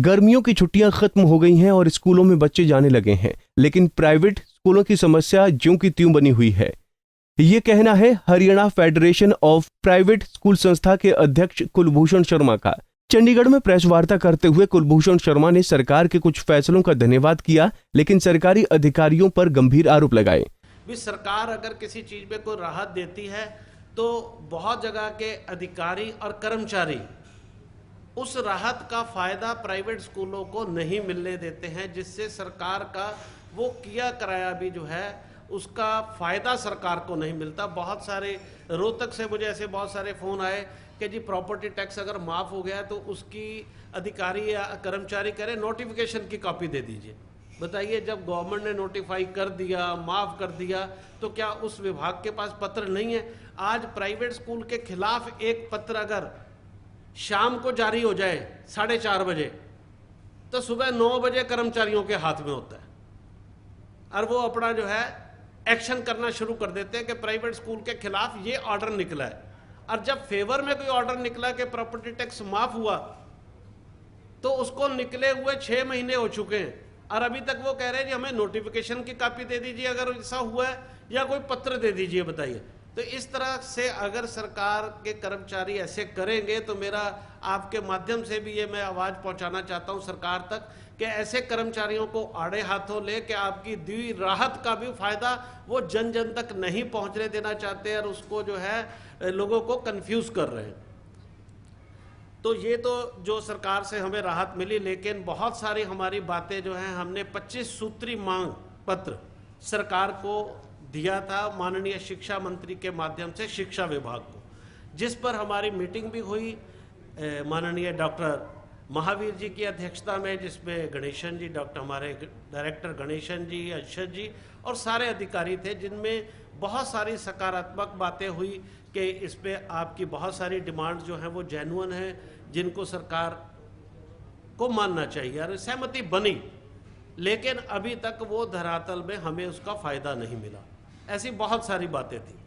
गर्मियों की छुट्टियां खत्म हो गई हैं और स्कूलों में बच्चे जाने लगे हैं, लेकिन प्राइवेट स्कूलों की समस्या ज्यों की त्यों बनी हुई है। ये कहना है Haryana federation of private school संस्था के अध्यक्ष कुलभूषण शर्मा का। चंडीगढ़ में प्रेस वार्ता करते हुए कुलभूषण शर्मा ने सरकार के कुछ फैसलों का धन्यवाद किया, लेकिन सरकारी अधिकारियों पर गंभीर आरोप लगाए। भी सरकार अगर किसी चीज में कोई राहत देती है तो बहुत जगह के अधिकारी और कर्मचारी उस राहत का फायदा प्राइवेट स्कूलों को नहीं मिलने देते हैं, जिससे सरकार का वो किया कराया भी जो है उसका फायदा सरकार को नहीं मिलता। बहुत सारे रोहतक से मुझे ऐसे बहुत सारे फोन आए कि जी प्रॉपर्टी टैक्स अगर माफ हो गया तो उसकी अधिकारी या कर्मचारी करे नोटिफिकेशन की कॉपी दे दीजिए। बताइए, जब गवर्नमेंट ने नोटिफाई कर दिया, माफ कर दिया, तो क्या उस विभाग के पास पत्र नहीं है? आज प्राइवेट स्कूल के खिलाफ एक पत्र अगर शाम को जारी हो जाए 4:30 बजे, तो सुबह 9 बजे कर्मचारियों के हाथ में होता है और वो अपना जो है एक्शन करना शुरू कर देते हैं कि प्राइवेट स्कूल के खिलाफ ये ऑर्डर निकला है। और जब फेवर में कोई ऑर्डर निकला कि प्रॉपर्टी टैक्स माफ हुआ, तो उसको निकले हुए 6 महीने हो चुके हैं और अभी तक वो कह रहे हैं जी हमें नोटिफिकेशन की कॉपी दे दीजिए अगर ऐसा हुआ है, या कोई पत्र दे दीजिए। बताइए, तो इस तरह से अगर सरकार के कर्मचारी ऐसे करेंगे तो मेरा आपके माध्यम से भी ये मैं आवाज़ पहुंचाना चाहता हूं सरकार तक कि ऐसे कर्मचारियों को आड़े हाथों ले कि आपकी दी राहत का भी फायदा वो जन जन तक नहीं पहुंचने देना चाहते और उसको जो है लोगों को कंफ्यूज कर रहे हैं। तो ये तो जो सरकार से हमें राहत मिली, लेकिन बहुत सारी हमारी बातें जो हैं हमने 25 सूत्री मांग पत्र सरकार को दिया था माननीय शिक्षा मंत्री के माध्यम से शिक्षा विभाग को, जिस पर हमारी मीटिंग भी हुई माननीय डॉक्टर महावीर जी की अध्यक्षता में, जिसमें गणेशन जी, डॉक्टर हमारे डायरेक्टर गणेशन जी, अक्षत जी और सारे अधिकारी थे, जिनमें बहुत सारी सकारात्मक बातें हुई कि इस पर आपकी बहुत सारी डिमांड जो हैं वो जेन्युइन हैं, जिनको सरकार को मानना चाहिए और सहमति बनी, लेकिन अभी तक वो धरातल में हमें उसका फ़ायदा नहीं मिला। ऐसी बहुत सारी बातें थी।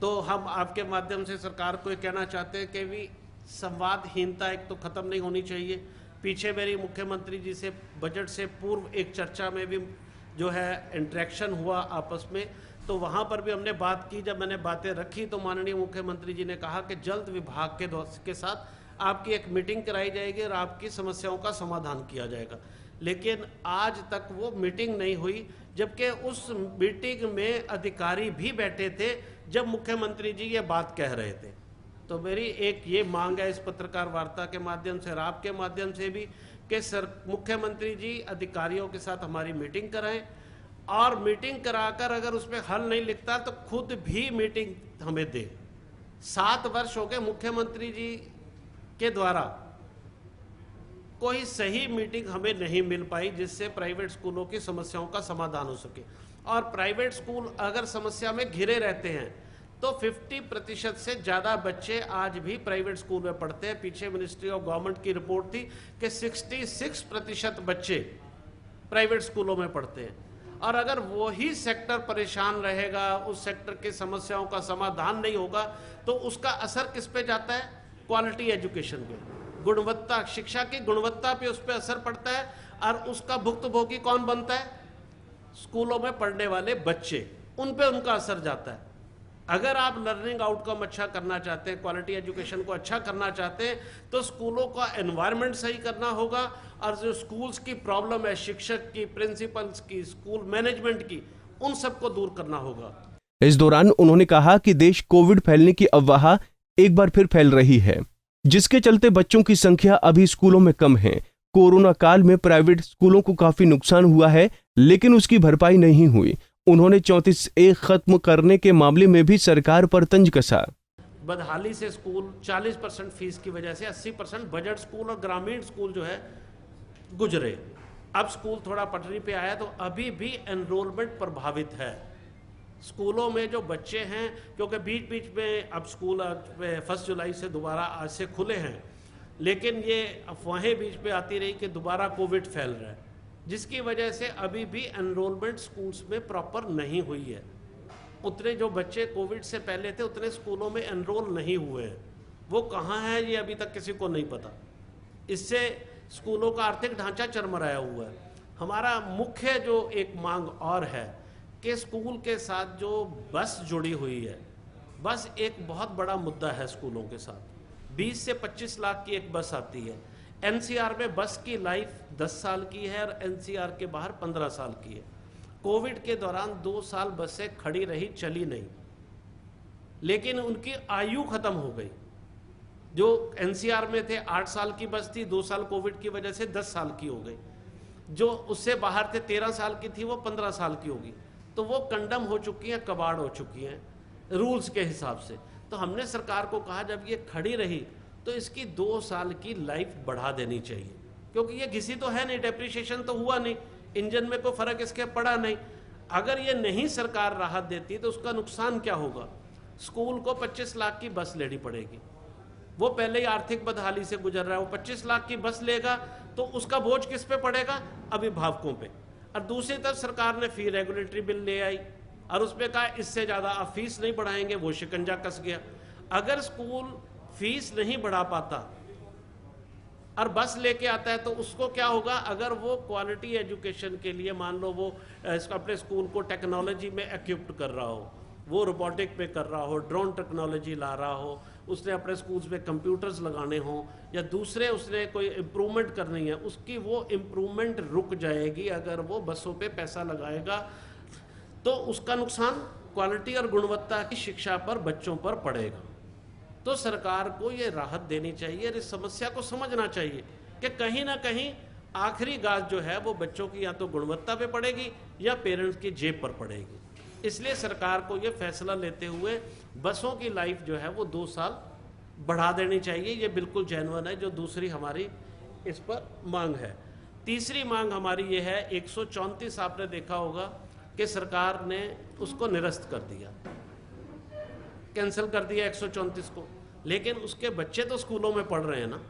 तो हम आपके माध्यम से सरकार को ये कहना चाहते हैं कि भी संवादहीनता एक तो ख़त्म नहीं होनी चाहिए। पीछे मेरी मुख्यमंत्री जी से बजट से पूर्व एक चर्चा में भी जो है इंटरेक्शन हुआ आपस में, तो वहाँ पर भी हमने बात की। जब मैंने बातें रखी तो माननीय मुख्यमंत्री जी ने कहा कि जल्द विभाग के साथ आपकी एक मीटिंग कराई जाएगी और आपकी समस्याओं का समाधान किया जाएगा। लेकिन आज तक वो मीटिंग नहीं हुई, जबकि उस मीटिंग में अधिकारी भी बैठे थे जब मुख्यमंत्री जी ये बात कह रहे थे। तो मेरी एक ये मांग है इस पत्रकार वार्ता के माध्यम से और आपके माध्यम से भी कि मुख्यमंत्री जी अधिकारियों के साथ हमारी मीटिंग कराएं और मीटिंग कराकर अगर उसमें हल नहीं लिखता तो खुद भी मीटिंग हमें दे। 7 वर्ष हो गए मुख्यमंत्री जी के द्वारा कोई सही मीटिंग हमें नहीं मिल पाई जिससे प्राइवेट स्कूलों की समस्याओं का समाधान हो सके। और प्राइवेट स्कूल अगर समस्या में घिरे रहते हैं तो 50% से ज़्यादा बच्चे आज भी प्राइवेट स्कूल में पढ़ते हैं। पीछे मिनिस्ट्री ऑफ गवर्नमेंट की रिपोर्ट थी कि 66% बच्चे प्राइवेट स्कूलों में पढ़ते हैं। और अगर वही सेक्टर परेशान रहेगा, उस सेक्टर की समस्याओं का समाधान नहीं होगा, तो उसका असर किस पे जाता है? क्वालिटी एजुकेशन पे, गुणवत्ता, शिक्षा की गुणवत्ता पे उस पर असर पड़ता है। और उसका भुक्तभोगी कौन बनता है? स्कूलों में पढ़ने वाले बच्चे, उन पे उनका असर जाता है। अगर आप लर्निंग आउटकम अच्छा करना चाहते हैं, क्वालिटी एजुकेशन को अच्छा करना चाहते हैं, तो स्कूलों का एनवायरनमेंट सही करना होगा और जो स्कूल्स की प्रॉब्लम है, शिक्षक की, प्रिंसिपल्स की, स्कूल मैनेजमेंट की, उन सबको दूर करना होगा। इस दौरान उन्होंने कहा कि देश कोविड फैलने की अफवाह एक बार फिर फैल रही है, जिसके चलते बच्चों की संख्या अभी स्कूलों में कम है। कोरोना काल में प्राइवेट स्कूलों को काफी नुकसान हुआ है, लेकिन उसकी भरपाई नहीं हुई। उन्होंने 34A खत्म करने के मामले में भी सरकार पर तंज कसा। बदहाली से स्कूल 40% फीस की वजह से 80% बजट स्कूल और ग्रामीण स्कूल जो है गुजरे। अब स्कूल थोड़ा पटरी पे आया तो अभी भी एनरोलमेंट प्रभावित है। स्कूलों में जो बच्चे हैं, क्योंकि बीच बीच में अब स्कूल 1 जुलाई से दोबारा आज से खुले हैं, लेकिन ये अफवाहें बीच में आती रही कि दोबारा कोविड फैल रहा है, जिसकी वजह से अभी भी एनरोलमेंट स्कूल्स में प्रॉपर नहीं हुई है। उतने जो बच्चे कोविड से पहले थे उतने स्कूलों में एनरोल नहीं हुए हैं। वो कहाँ हैं ये अभी तक किसी को नहीं पता। इससे स्कूलों का आर्थिक ढांचा चरमराया हुआ है। हमारा मुख्य जो एक मांग और है कि स्कूल के साथ जो बस जुड़ी हुई है, बस एक बहुत बड़ा मुद्दा है स्कूलों के साथ। 20 से 25 लाख की एक बस आती है। एनसीआर में बस की लाइफ 10 साल की है और एनसीआर के बाहर 15 साल की है। कोविड के दौरान 2 साल बसें खड़ी रही, चली नहीं, लेकिन उनकी आयु खत्म हो गई। जो एनसीआर में थे 8 साल की बस थी, 2 साल कोविड की वजह से 10 साल की हो गई। जो उससे बाहर थे 13 साल की थी, वो 15 साल की होगी। तो वो कंडम हो चुकी हैं, कबाड़ हो चुकी हैं रूल्स के हिसाब से। तो हमने सरकार को कहा जब ये खड़ी रही तो इसकी 2 साल की लाइफ बढ़ा देनी चाहिए, क्योंकि ये घिसी तो है नहीं, डेप्रिसिएशन तो हुआ नहीं, इंजन में कोई फर्क इसके पड़ा नहीं। अगर ये नहीं सरकार राहत देती तो उसका नुकसान क्या होगा? स्कूल को 25 लाख की बस लेनी पड़ेगी। वो पहले ही आर्थिक बदहाली से गुजर रहा है, वो 25 लाख की बस लेगा तो उसका बोझ किस पे पड़ेगा? अभिभावकों पे। और दूसरी तरफ सरकार ने फी रेगुलेटरी बिल ले आई और उसमें कहा इससे ज़्यादा आप फीस नहीं बढ़ाएंगे, वो शिकंजा कस गया। अगर स्कूल फीस नहीं बढ़ा पाता और बस लेके आता है तो उसको क्या होगा? अगर वो क्वालिटी एजुकेशन के लिए मान लो वो अपने स्कूल को टेक्नोलॉजी में इक्विप्ड कर रहा हो, वो रोबोटिक पे कर रहा हो, ड्रोन टेक्नोलॉजी ला रहा हो, उसने अपने स्कूल्स में कंप्यूटर्स लगाने हों या दूसरे उसने कोई इम्प्रूवमेंट करनी है, उसकी वो इम्प्रूवमेंट रुक जाएगी। अगर वो बसों पे पैसा लगाएगा तो उसका नुकसान क्वालिटी और गुणवत्ता की शिक्षा पर, बच्चों पर पड़ेगा। तो सरकार को ये राहत देनी चाहिए और इस समस्या को समझना चाहिए कि कहीं ना कहीं आखिरी गाज जो है वो बच्चों की या तो गुणवत्ता पे पड़ेगी या पेरेंट्स की जेब पर पड़ेगी। इसलिए सरकार को ये फैसला लेते हुए बसों की लाइफ जो है वो 2 साल बढ़ा देनी चाहिए। ये बिल्कुल जेन्युइन है जो दूसरी हमारी इस पर मांग है। तीसरी मांग हमारी ये है, 134 आपने देखा होगा कि सरकार ने उसको निरस्त कर दिया, कैंसिल कर दिया 134 को, लेकिन उसके बच्चे तो स्कूलों में पढ़ रहे हैं ना,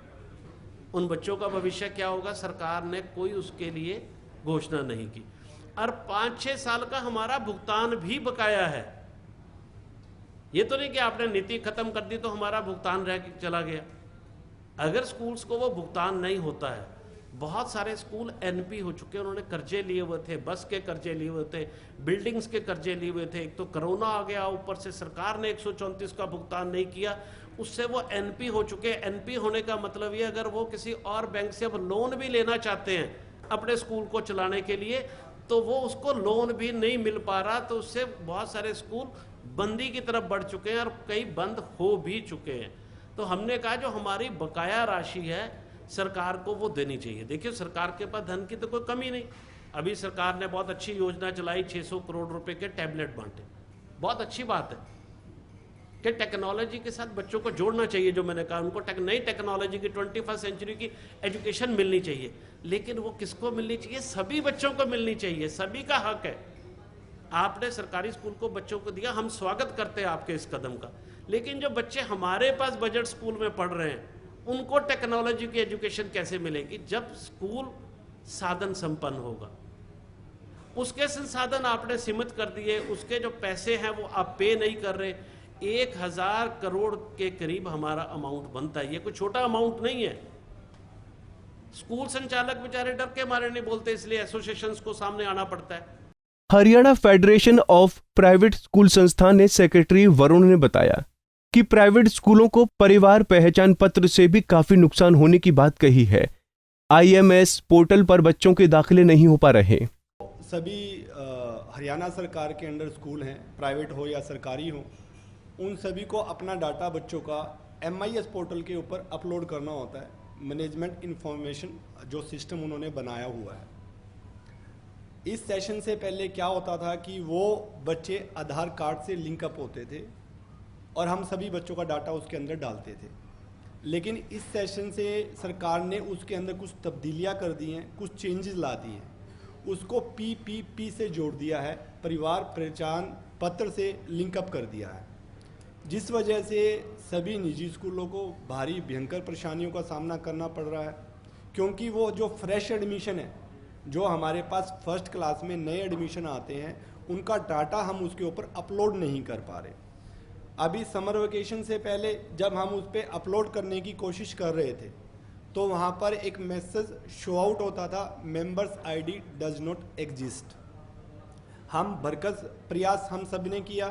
उन बच्चों का भविष्य क्या होगा? सरकार ने कोई उसके लिए घोषणा नहीं की। और 5-6 साल का हमारा भुगतान भी बकाया है। ये तो नहीं कि आपने नीति खत्म कर दी तो हमारा भुगतान रह चला गया। अगर स्कूल्स को वो भुगतान नहीं होता है, बहुत सारे स्कूल एनपी हो चुके हैं, उन्होंने कर्जे लिए हुए थे, बस के कर्जे लिए हुए थे, बिल्डिंग्स के कर्जे लिए हुए थे। एक तो कोरोना आ गया, ऊपर से सरकार ने 134 का भुगतान नहीं किया, उससे वो एनपी हो चुके हैं। एनपी होने का मतलब ये, अगर वो किसी और बैंक से अब लोन भी लेना चाहते हैं अपने स्कूल को चलाने के लिए तो वो उसको लोन भी नहीं मिल पा रहा। तो उससे बहुत सारे स्कूल बंदी की तरफ बढ़ चुके हैं और कई बंद हो भी चुके हैं। तो हमने कहा जो हमारी बकाया राशि है सरकार को वो देनी चाहिए। देखिए सरकार के पास धन की तो कोई कमी नहीं। अभी सरकार ने बहुत अच्छी योजना चलाई, 600 करोड़ रुपए के टैबलेट बांटे, बहुत अच्छी बात है कि टेक्नोलॉजी के साथ बच्चों को जोड़ना चाहिए। जो मैंने कहा उनको नई टेक्नोलॉजी की 21st सेंचुरी की एजुकेशन मिलनी चाहिए, लेकिन वो किसको मिलनी चाहिए? सभी बच्चों को मिलनी चाहिए, सभी का हक है। आपने सरकारी स्कूल को बच्चों को दिया, हम स्वागत करते हैं आपके इस कदम का, लेकिन जो बच्चे हमारे पास बजट स्कूल में पढ़ रहे हैं उनको टेक्नोलॉजी की एजुकेशन कैसे मिलेगी? जब स्कूल साधन संपन्न होगा। उसके संसाधन आपने सीमित कर दिए, उसके जो पैसे हैं वो आप पे नहीं कर रहे। 1000 करोड़ के करीब हमारा अमाउंट बनता है, ये कोई छोटा अमाउंट नहीं है। स्कूल संचालक बेचारे डर के मारे नहीं बोलते, इसलिए एसोसिएशंस को सामने आना पड़ता है। Haryana federation of private school संस्थान के सेक्रेटरी वरुण ने बताया कि प्राइवेट स्कूलों को परिवार पहचान पत्र से भी काफी नुकसान होने की बात कही है। IMS पोर्टल पर बच्चों के दाखिले नहीं हो पा रहे। सभी हरियाणा सरकार के अंडर स्कूल हैं, प्राइवेट हो या सरकारी हो, उन सभी को अपना डाटा बच्चों का MIS पोर्टल के ऊपर अपलोड करना होता है। मैनेजमेंट इंफॉर्मेशन जो सिस्टम उन्होंने बनाया हुआ है। इस सेशन से पहले क्या होता था कि वो बच्चे आधार कार्ड से लिंकअप होते थे और हम सभी बच्चों का डाटा उसके अंदर डालते थे, लेकिन इस सेशन से सरकार ने उसके अंदर कुछ तब्दीलियां कर दी हैं, कुछ चेंजेस ला दिए हैं। उसको PPP से जोड़ दिया है, परिवार पहचान पत्र से लिंकअप कर दिया है, जिस वजह से सभी निजी स्कूलों को भारी भयंकर परेशानियों का सामना करना पड़ रहा है। क्योंकि वो जो फ्रेश एडमिशन है, जो हमारे पास फर्स्ट क्लास में नए एडमिशन आते हैं, उनका डाटा हम उसके ऊपर अपलोड नहीं कर पा रहे। अभी समर वेकेशन से पहले जब हम उस पर अपलोड करने की कोशिश कर रहे थे तो वहाँ पर एक मैसेज शो आउट होता था, members ID does not exist. हम भरकस प्रयास हम सब ने किया,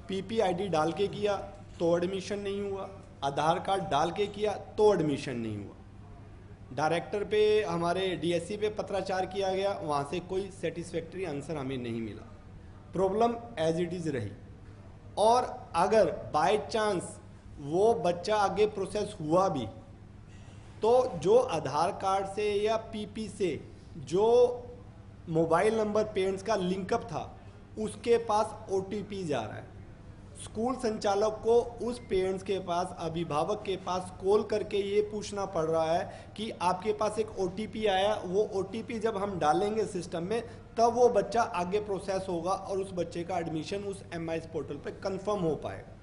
पीपी आईडी डाल के किया तो एडमिशन नहीं हुआ, आधार कार्ड डाल के किया तो एडमिशन नहीं हुआ। डायरेक्टर पे, हमारे डीएससी पे पत्राचार किया गया, वहाँ से कोई सेटिस्फैक्ट्री आंसर हमें नहीं मिला। प्रॉब्लम एज इट इज़ रही। और अगर बाय चांस वो बच्चा आगे प्रोसेस हुआ भी, तो जो आधार कार्ड से या पीपी से जो मोबाइल नंबर पेरेंट्स का लिंकअप था, उसके पास ओटीपी जा रहा है। स्कूल संचालक को उस पेरेंट्स के पास, अभिभावक के पास कॉल करके ये पूछना पड़ रहा है कि आपके पास एक ओटीपी आया, वो ओटीपी जब हम डालेंगे सिस्टम में तब वो बच्चा आगे प्रोसेस होगा और उस बच्चे का एडमिशन उस MIS पोर्टल पे कंफर्म हो पाएगा।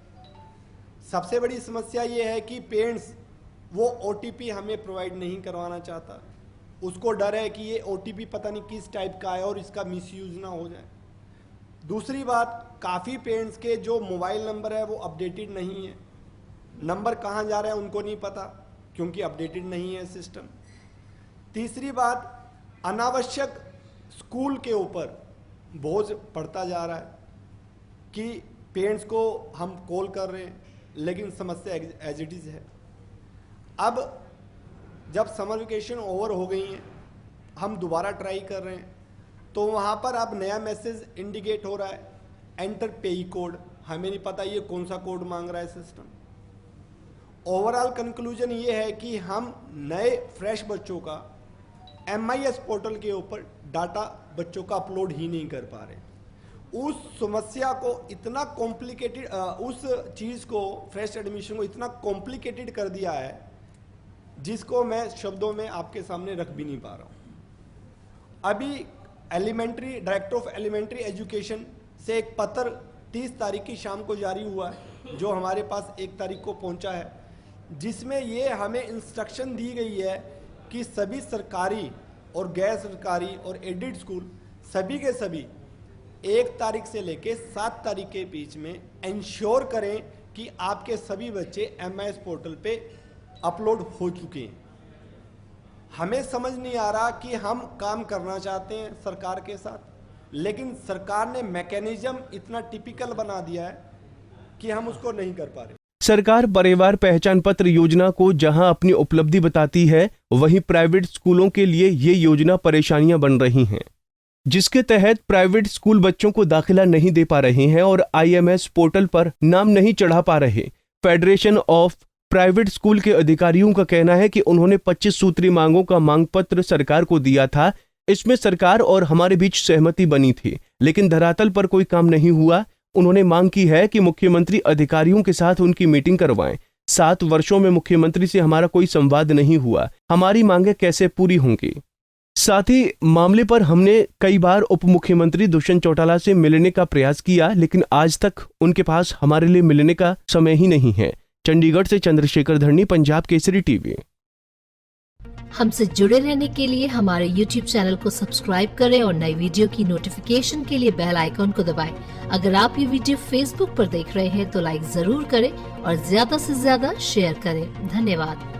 सबसे बड़ी समस्या ये है कि पेरेंट्स वो ओटीपी हमें प्रोवाइड नहीं करवाना चाहता, उसको डर है कि ये ओटीपी पता नहीं किस टाइप का है और इसका मिसयूज ना हो जाए। दूसरी बात, काफ़ी पेरेंट्स के जो मोबाइल नंबर है वो अपडेटेड नहीं है, नंबर कहाँ जा रहा है उनको नहीं पता क्योंकि अपडेटेड नहीं है सिस्टम। तीसरी बात, अनावश्यक स्कूल के ऊपर बोझ पड़ता जा रहा है कि पेरेंट्स को हम कॉल कर रहे हैं लेकिन समस्या एज इट इज़ है। अब जब समर वेकेशन ओवर हो गई हैं, हम दोबारा ट्राई कर रहे हैं तो वहाँ पर अब नया मैसेज इंडिकेट हो रहा है, एंटर पेई कोड। हमें नहीं पता ये कौन सा कोड मांग रहा है सिस्टम। ओवरऑल कंक्लूजन ये है कि हम नए फ्रेश बच्चों का MIS पोर्टल के ऊपर डाटा बच्चों का अपलोड ही नहीं कर पा रहे। उस समस्या को इतना कॉम्प्लिकेटेड, उस चीज़ को, फ्रेश एडमिशन को इतना कॉम्प्लिकेटेड कर दिया है जिसको मैं शब्दों में आपके सामने रख भी नहीं पा रहा हूँ। अभी डायरेक्टर ऑफ एलिमेंट्री एजुकेशन से एक पत्र 30 तारीख की शाम को जारी हुआ है, जो हमारे पास 1 तारीख को पहुंचा है, जिसमें ये हमें इंस्ट्रक्शन दी गई है कि सभी सरकारी और गैर सरकारी और एडेड स्कूल सभी के सभी 1 तारीख से लेके 7 तारीख के बीच में इंश्योर करें कि आपके सभी बच्चे MIS पोर्टल पे अपलोड हो चुके हैं। हमें समझ नहीं आ रहा कि हम काम करना चाहते हैं सरकार के साथ, लेकिन सरकार ने मैकेनिज्म इतना टिपिकल बना दिया है कि हम उसको नहीं कर पा रहे। सरकार परिवार पहचान पत्र योजना को जहां अपनी उपलब्धि बताती है, वहीं प्राइवेट स्कूलों के लिए ये योजना परेशानियां बन रही हैं, जिसके तहत प्राइवेट स्कूल बच्चों को दाखिला नहीं दे पा रहे हैं और IMS पोर्टल पर नाम नहीं चढ़ा पा रहे। फेडरेशन ऑफ प्राइवेट स्कूल के अधिकारियों का कहना है कि उन्होंने 25 सूत्री मांगों का मांग पत्र सरकार को दिया था। इसमें सरकार और हमारे बीच सहमति बनी थी, लेकिन धरातल पर कोई काम नहीं हुआ। उन्होंने मांग की है कि मुख्यमंत्री अधिकारियों के साथ उनकी मीटिंग करवाएं। 7 वर्षों में मुख्यमंत्री से हमारा कोई संवाद नहीं हुआ, हमारी मांगें कैसे पूरी होंगी। साथ ही मामले पर हमने कई बार उप मुख्यमंत्री दुष्यंत चौटाला से मिलने का प्रयास किया, लेकिन आज तक उनके पास हमारे लिए मिलने का समय ही नहीं है। चंडीगढ़ से चंद्रशेखर धरनी, पंजाब केसरी टीवी। हमसे जुड़े रहने के लिए हमारे YouTube चैनल को सब्सक्राइब करें और नई वीडियो की नोटिफिकेशन के लिए बेल आइकॉन को दबाएं। अगर आप ये वीडियो Facebook पर देख रहे हैं तो लाइक जरूर करें और ज्यादा से ज्यादा शेयर करें। धन्यवाद।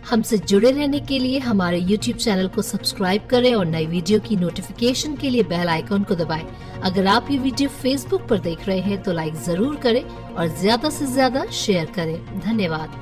हमसे जुड़े रहने के लिए हमारे YouTube चैनल को सब्सक्राइब करें और नई वीडियो की नोटिफिकेशन के लिए बेल आइकॉन को दबाएं। अगर आप ये वीडियो Facebook पर देख रहे हैं तो लाइक जरूर करें और ज्यादा से ज्यादा शेयर करें। धन्यवाद।